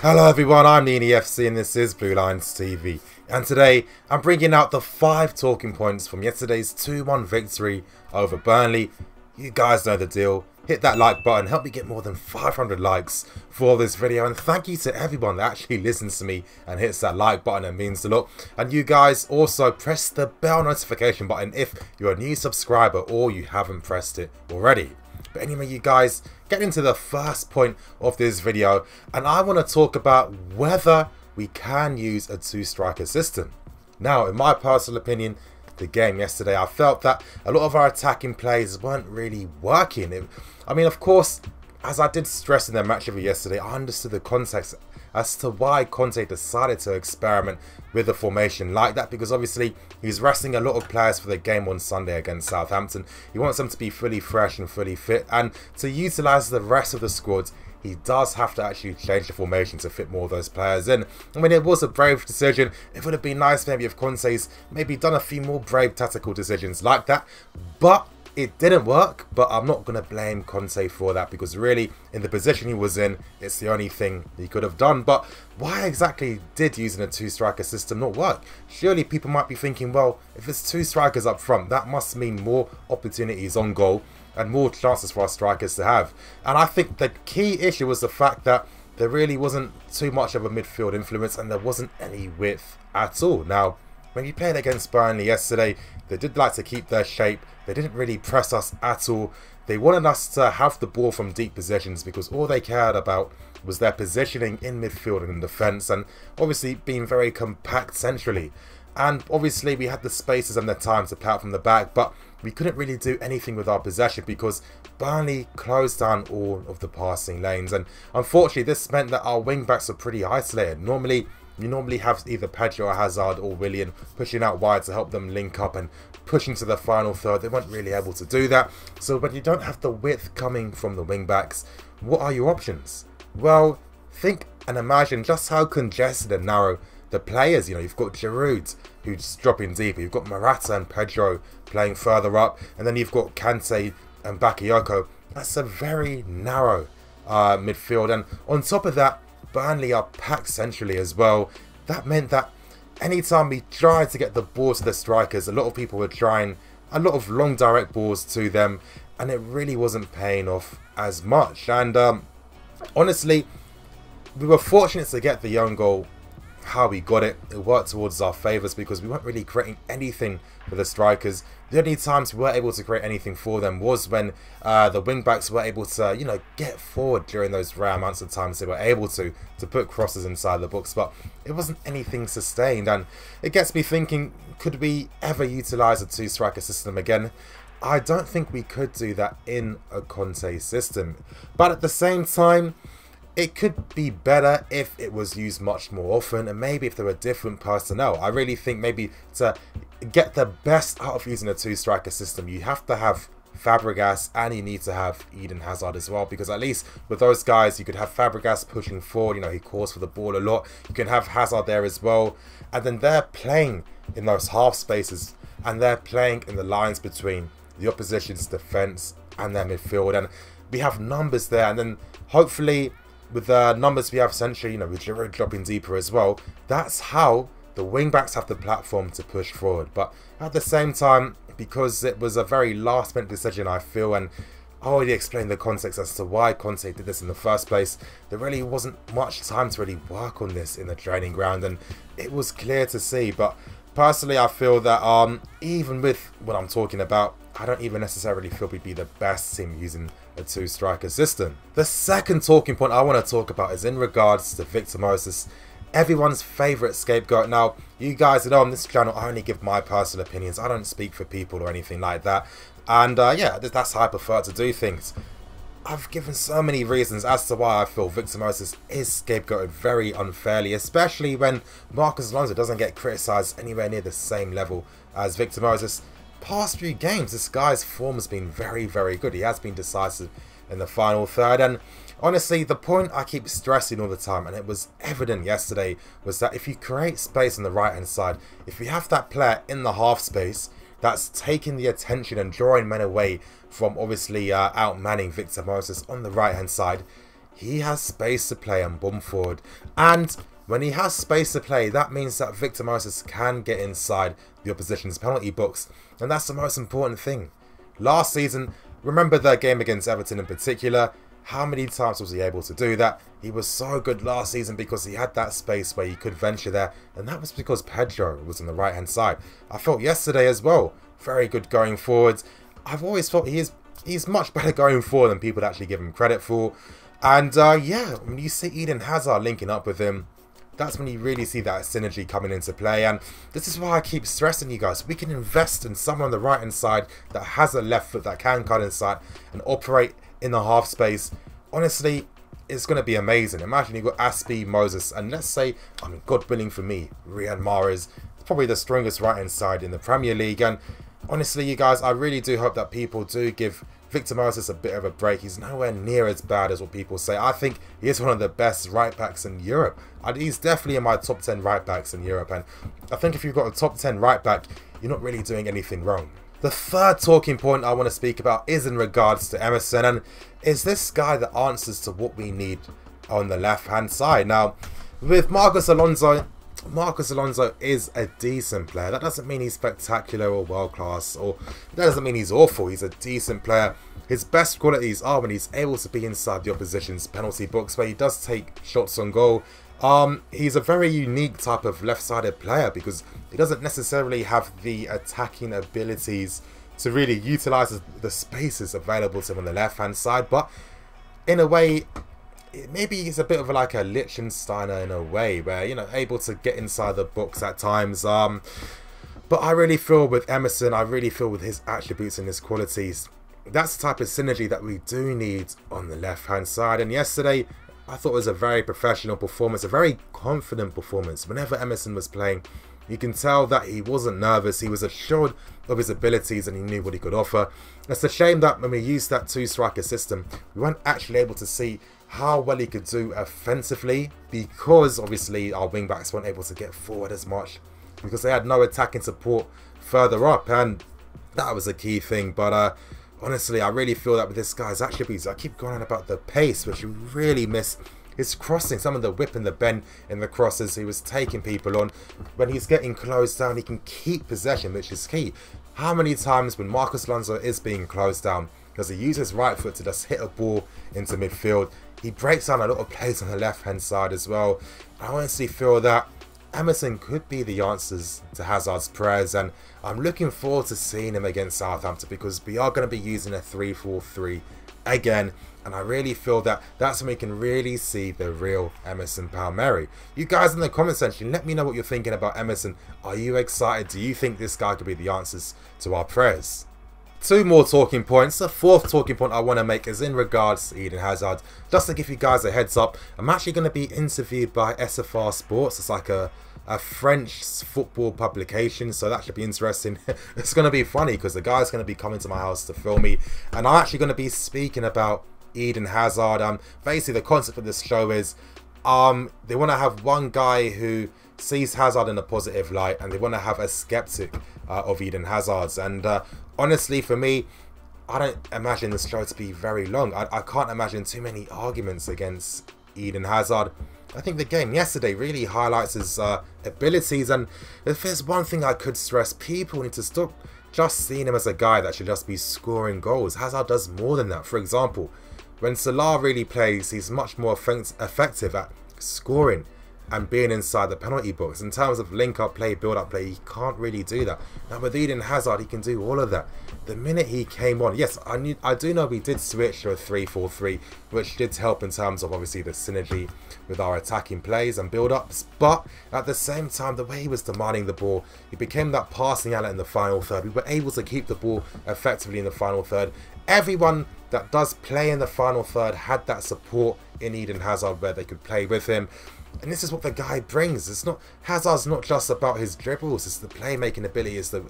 Hello everyone, I'm NeneFC and this is Blue Lines TV. And today I'm bringing out the 5 talking points from yesterday's 2-1 victory over Burnley. You guys know the deal. Hit that like button, help me get more than 500 likes for this video. And thank you to everyone that actually listens to me and hits that like button, it means a lot. And you guys also press the bell notification button if you're a new subscriber or you haven't pressed it already. But anyway, you guys, get into the first point of this video, and I want to talk about whether we can use a 2-striker system. Now, in my personal opinion, the game yesterday, I felt that a lot of our attacking plays weren't really working. I mean, of course, as I did stress in the match review yesterday, I understood the context as to why Conte decided to experiment with a formation like that, because obviously he's resting a lot of players for the game on Sunday against Southampton. He wants them to be fully fresh and fully fit, and to utilise the rest of the squad, he does have to actually change the formation to fit more of those players in. I mean, it was a brave decision. It would have been nice maybe if Conte's maybe done a few more brave tactical decisions like that, but it didn't work. But I'm not going to blame Conte for that, because really, in the position he was in, it's the only thing he could have done. But why exactly did using a 2-striker system not work? Surely people might be thinking, well, if it's 2 strikers up front, that must mean more opportunities on goal and more chances for our strikers to have. And I think the key issue was the fact that there really wasn't too much of a midfield influence and there wasn't any width at all. Now, when you played against Burnley yesterday, they did like to keep their shape. They didn't really press us at all. They wanted us to have the ball from deep positions because all they cared about was their positioning in midfield and in defence, and obviously being very compact centrally. And obviously we had the spaces and the time to play out from the back, but we couldn't really do anything with our possession because Burnley closed down all of the passing lanes. And unfortunately this meant that our wing backs were pretty isolated. You normally have either Pedro or Hazard or Willian pushing out wide to help them link up and pushing to the final third. They weren't really able to do that. So when you don't have the width coming from the wing backs, what are your options? Well, think and imagine just how congested and narrow the players. You know, you've got Giroud who's dropping deeper, you've got Morata and Pedro playing further up, and then you've got Kante and Bakayoko. That's a very narrow midfield, and on top of that, Burnley are packed centrally as well. That meant that anytime we tried to get the ball to the strikers, a lot of people were trying a lot of long direct balls to them, and it really wasn't paying off as much. And honestly, we were fortunate to get the own goal how we got it. It worked towards our favours because we weren't really creating anything for the strikers. The only times we were able to create anything for them was when the wing backs were able to, you know, get forward during those rare amounts of times they were able to put crosses inside the box, but it wasn't anything sustained. And it gets me thinking, could we ever utilise a 2-striker system again? I don't think we could do that in a Conte system, but at the same time, it could be better if it was used much more often, and maybe if there were different personnel. I really think maybe to get the best out of using a 2-striker system, you have to have Fabregas and you need to have Eden Hazard as well, because at least with those guys you could have Fabregas pushing forward, you know, he calls for the ball a lot. You can have Hazard there as well, and then they're playing in those half spaces and they're playing in the lines between the opposition's defence and their midfield, and we have numbers there. And then hopefully with the numbers we have centrally, you know, with Giroud dropping deeper as well, that's how the wing backs have the platform to push forward. But at the same time, because it was a very last minute decision, I feel, and I already explained the context as to why Conte did this in the first place, there really wasn't much time to really work on this in the training ground, and it was clear to see. But personally, I feel that even with what I'm talking about, I don't even necessarily feel we'd be the best team using a 2-striker system. The second talking point I want to talk about is in regards to Victor Moses, everyone's favourite scapegoat. Now, you guys know on this channel I only give my personal opinions. I don't speak for people or anything like that. And yeah, that's how I prefer to do things. I've given so many reasons as to why I feel Victor Moses is scapegoated very unfairly, especially when Marcos Alonso doesn't get criticised anywhere near the same level as Victor Moses. Past few games, this guy's form has been very, very good. He has been decisive in the final third, and honestly, the point I keep stressing all the time, and it was evident yesterday, was that if you create space on the right hand side, if you have that player in the half space that's taking the attention and drawing men away from obviously out-manning Victor Moses on the right hand side, he has space to play and bomb forward. And when he has space to play, that means that Victor Moses can get inside the opposition's penalty box. And that's the most important thing. Last season, remember the game against Everton in particular, how many times was he able to do that? He was so good last season because he had that space where he could venture there, and that was because Pedro was on the right hand side. I felt yesterday as well, very good going forwards. I've always thought he's much better going forward than people actually give him credit for. And yeah, when you see Eden Hazard linking up with him, that's when you really see that synergy coming into play. And this is why I keep stressing you guys, we can invest in someone on the right hand side that has a left foot that can cut inside and operate in the half space. Honestly, it's going to be amazing. Imagine you've got Aspie, Moses, and let's say, I mean, God willing for me, Riyad Mahrez is probably the strongest right hand side in the Premier League. And honestly, you guys, I really do hope that people do give Victor Moses a bit of a break. He's nowhere near as bad as what people say. I think he is one of the best right backs in Europe. He's definitely in my top 10 right backs in Europe. And I think if you've got a top 10 right back, you're not really doing anything wrong. The third talking point I want to speak about is in regards to Emerson, and is this guy that answers to what we need on the left hand side. Now, with Marcos Alonso is a decent player. That doesn't mean he's spectacular or world class, or that doesn't mean he's awful. He's a decent player. His best qualities are when he's able to be inside the opposition's penalty box, where he does take shots on goal. He's a very unique type of left-sided player because he doesn't necessarily have the attacking abilities to really utilise the spaces available to him on the left-hand side. But in a way, maybe he's a bit of like a Liechtensteiner in a way, where, you know, able to get inside the box at times. But I really feel with Emerson, I really feel with his attributes and his qualities, that's the type of synergy that we do need on the left-hand side. And yesterday, I thought it was a very professional performance, a very confident performance. Whenever Emerson was playing, you can tell that he wasn't nervous. He was assured of his abilities and he knew what he could offer. It's a shame that when we used that two-striker system, we weren't actually able to see how well he could do offensively, because obviously our wing-backs weren't able to get forward as much because they had no attacking support further up, and that was a key thing. But honestly, I really feel that with this guy's attributes, I keep going on about the pace, which you really miss. His crossing, some of the whip and the bend in the crosses, he was taking people on. When he's getting closed down, he can keep possession, which is key. How many times when Marcos Alonso is being closed down, does he use his right foot to just hit a ball into midfield? He breaks down a lot of plays on the left-hand side as well. I honestly feel that Emerson could be the answers to Hazard's prayers, and I'm looking forward to seeing him against Southampton because we are going to be using a 3-4-3 again, and I really feel that that's when we can really see the real Emerson Palmieri. You guys in the comment section, let me know what you're thinking about Emerson. Are you excited? Do you think this guy could be the answers to our prayers? Two more talking points. The fourth talking point I want to make is in regards to Eden Hazard. Just to give you guys a heads up, I'm actually going to be interviewed by SFR Sports. It's like a French football publication, so that should be interesting. It's going to be funny because the guy's going to be coming to my house to film me, and I'm actually going to be speaking about Eden Hazard. Basically the concept of this show is they want to have one guy who sees Hazard in a positive light, and they want to have a skeptic of Eden Hazard's. And honestly, for me, I don't imagine this show to be very long. I can't imagine too many arguments against Eden Hazard. I think the game yesterday really highlights his abilities, and if there's one thing I could stress, people need to stop just seeing him as a guy that should just be scoring goals. Hazard does more than that. For example, when Salah really plays, he's much more effective at scoring and being inside the penalty box. In terms of link-up play, build-up play, he can't really do that. Now with Eden Hazard, he can do all of that. The minute he came on, yes, I do know we did switch to a 3-4-3, which did help in terms of obviously the synergy with our attacking plays and build-ups, but at the same time, the way he was demanding the ball, he became that passing outlet in the final third. We were able to keep the ball effectively in the final third. Everyone that does play in the final third had that support in Eden Hazard where they could play with him. And this is what the guy brings. It's not, Hazard's not just about his dribbles, it's the playmaking ability, it's the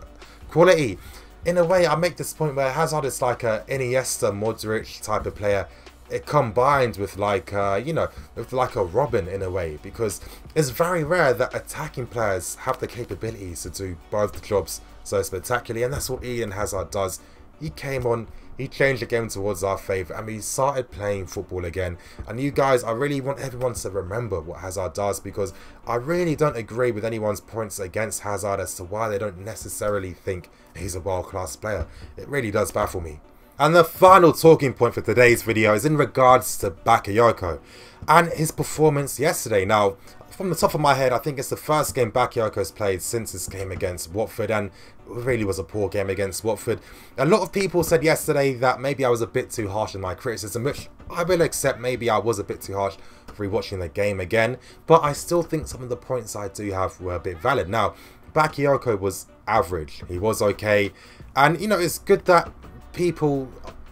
quality. In a way, I make this point where Hazard is like a Iniesta, Modric type of player. It combined with like, you know, with like a Robin in a way, because it's very rare that attacking players have the capabilities to do both the jobs so spectacularly, and that's what Eden Hazard does. He came on, he changed the game towards our favour and we started playing football again. And you guys, I really want everyone to remember what Hazard does, because I really don't agree with anyone's points against Hazard as to why they don't necessarily think he's a world-class player. It really does baffle me. And the final talking point for today's video is in regards to Bakayoko and his performance yesterday. Now, from the top of my head, I think it's the first game Bakayoko's played since his game against Watford, and it really was a poor game against Watford. A lot of people said yesterday that maybe I was a bit too harsh in my criticism, which I will accept. Maybe I was a bit too harsh for rewatching the game again, but I still think some of the points I do have were a bit valid. Now, Bakayoko was average. He was okay, and you know, it's good that people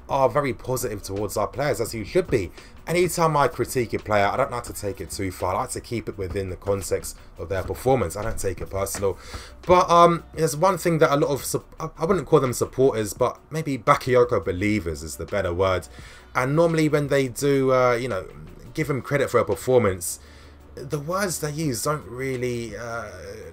are very positive towards our players, as you should be. Anytime I critique a player, I don't like to take it too far. I like to keep it within the context of their performance. I don't take it personal. But there's one thing that a lot of, I wouldn't call them supporters, but maybe Bakayoko believers is the better word. And normally when they do, you know, give him credit for a performance, the words they use don't really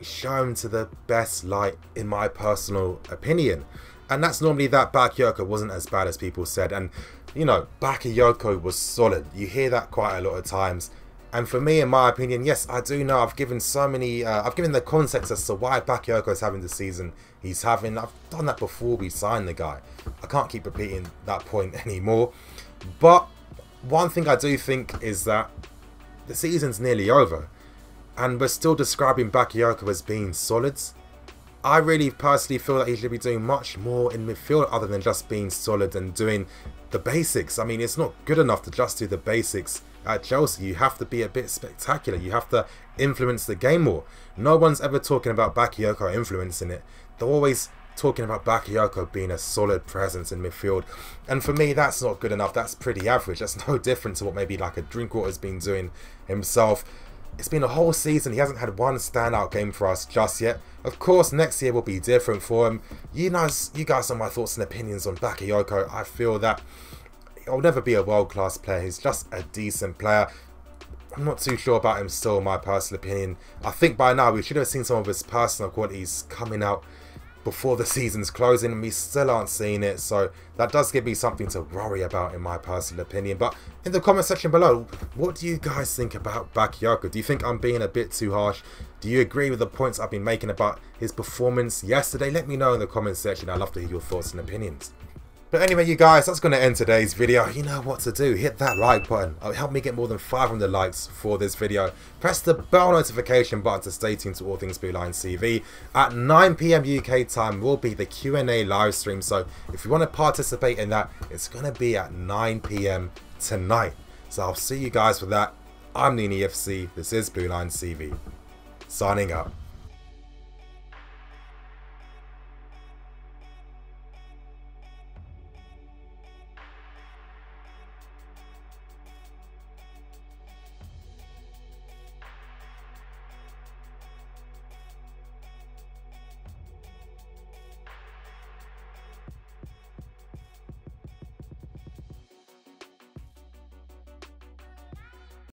show him to the best light, in my personal opinion. And that's normally that Bakayoko wasn't as bad as people said. And, you know, Bakayoko was solid. You hear that quite a lot of times. And for me, in my opinion, yes, I do know I've given so many, I've given the context as to why Bakayoko is having the season he's having. I've done that before we signed the guy. I can't keep repeating that point anymore. But one thing I do think is that the season's nearly over, and we're still describing Bakayoko as being solid. I really personally feel that he should be doing much more in midfield other than just being solid and doing the basics. I mean, it's not good enough to just do the basics at Chelsea. You have to be a bit spectacular. You have to influence the game more. No one's ever talking about Bakayoko influencing it. They're always talking about Bakayoko being a solid presence in midfield. And for me, that's not good enough. That's pretty average. That's no different to what maybe like a Drinkwater's been doing himself. It's been a whole season. He hasn't had one standout game for us just yet. Of course, next year will be different for him. You guys know my thoughts and opinions on Bakayoko. I feel that he'll never be a world-class player. He's just a decent player. I'm not too sure about him still, in my personal opinion. I think by now we should have seen some of his personal qualities coming out before the season's closing, and we still aren't seeing it, so that does give me something to worry about, in my personal opinion. But in the comment section below, what do you guys think about Bakayoko? Do you think I'm being a bit too harsh? Do you agree with the points I've been making about his performance yesterday? Let me know in the comment section. I'd love to hear your thoughts and opinions. But anyway, you guys, that's going to end today's video. You know what to do. Hit that like button. It'll help me get more than 500 likes for this video. Press the bell notification button to stay tuned to all things Blue Line TV. At 9 PM UK time will be the Q&A live stream. So if you want to participate in that, it's going to be at 9 PM tonight. So I'll see you guys for that. I'm Nini FC. This is Blue Line TV. Signing up.